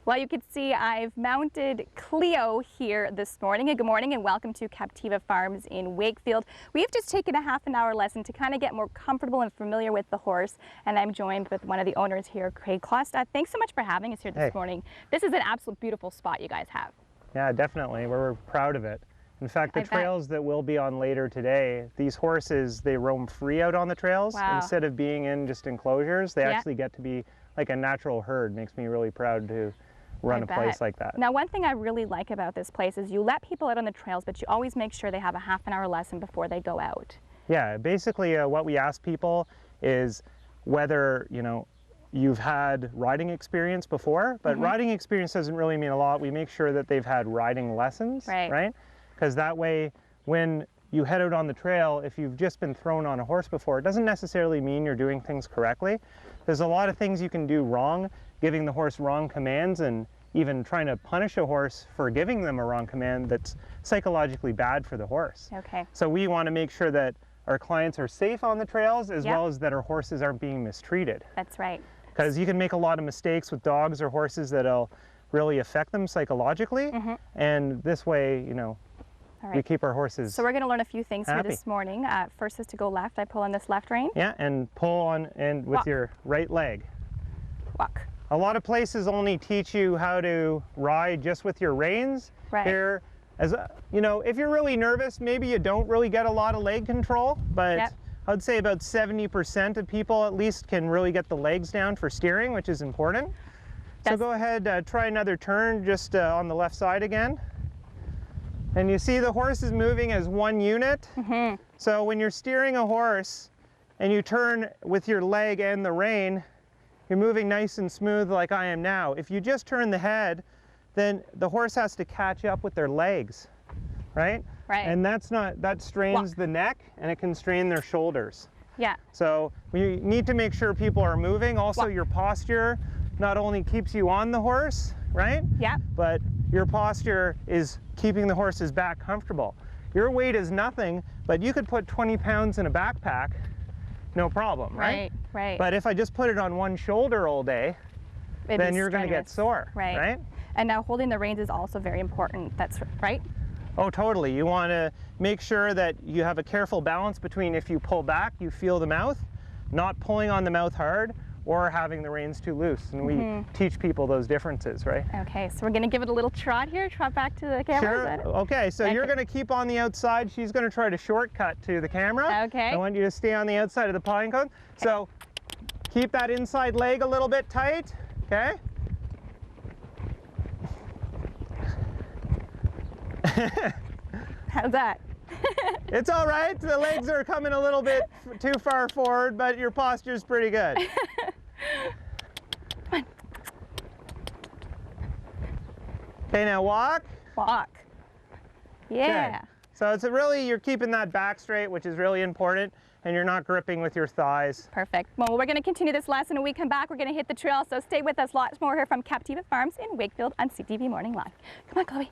Well, you can see I've mounted Cleo here this morning. And good morning and welcome to Captiva Farms in Wakefield. We've just taken a half-an-hour lesson to kind of get more comfortable and familiar with the horse. And I'm joined with one of the owners here, Craig Kloster. Thanks so much for having us here this morning. This is an absolute beautiful spot you guys have. Yeah, definitely. We're proud of it. In fact, the trails that we'll be on later today, these horses, they roam free out on the trails. Wow. Instead of being in just enclosures. They actually get to be like a natural herd. Makes me really proud to run a place like that. Now, one thing I really like about this place is you let people out on the trails, but you always make sure they have a half-an-hour lesson before they go out. Yeah, basically what we ask people is whether, you've had riding experience before, but riding experience doesn't really mean a lot. We make sure that they've had riding lessons, right? Because that way, when you head out on the trail, if you've just been thrown on a horse before, it doesn't necessarily mean you're doing things correctly. There's a lot of things you can do wrong, giving the horse wrong commands and even trying to punish a horse for giving them a wrong command that's psychologically bad for the horse. Okay. So we want to make sure that our clients are safe on the trails as well as that our horses aren't being mistreated. That's right. Because you can make a lot of mistakes with dogs or horses that'll really affect them psychologically. And this way, we keep our horses So we're going to learn a few things here this morning. First is to go left. I pull on this left rein. Yeah, and pull on and with your right leg. Walk. A lot of places only teach you how to ride just with your reins. Here, if you're really nervous, maybe you don't really get a lot of leg control, but I'd say about 70% of people at least can really get the legs down for steering, which is important. So go ahead, try another turn just on the left side again. And you see the horse is moving as one unit. So when you're steering a horse and you turn with your leg and the rein, you're moving nice and smooth like I am now. If you just turn the head, then the horse has to catch up with their legs, right? And that strains the neck and it can strain their shoulders. Yeah. So we need to make sure people are moving. Also, your posture not only keeps you on the horse, right? Yeah. But your posture is keeping the horse's back comfortable. Your weight is nothing, but you could put 20 pounds in a backpack, no problem, right? Right. But if I just put it on one shoulder all day, then you're going to get sore, right? And now holding the reins is also very important. That's right. Oh, totally. You want to make sure that you have a careful balance between if you pull back, you feel the mouth, not pulling on the mouth hard, or having the reins too loose. And we teach people those differences, right? Okay, so we're going to give it a little trot here. Trot back to the camera. Sure. Okay, so you're going to keep on the outside. She's going to try to shortcut to the camera. Okay. I want you to stay on the outside of the pine cone. So keep that inside leg a little bit tight, okay? How's that? It's all right. The legs are coming a little bit too far forward, but your posture's pretty good. Okay, now walk. Walk. Yeah. Good. So it's you're keeping that back straight, which is really important, and you're not gripping with your thighs. Perfect. Well, we're going to continue this lesson. When we come back, we're going to hit the trail, so stay with us. Lots more here from Captiva Farms in Wakefield on CTV Morning Live. Come on, Chloe.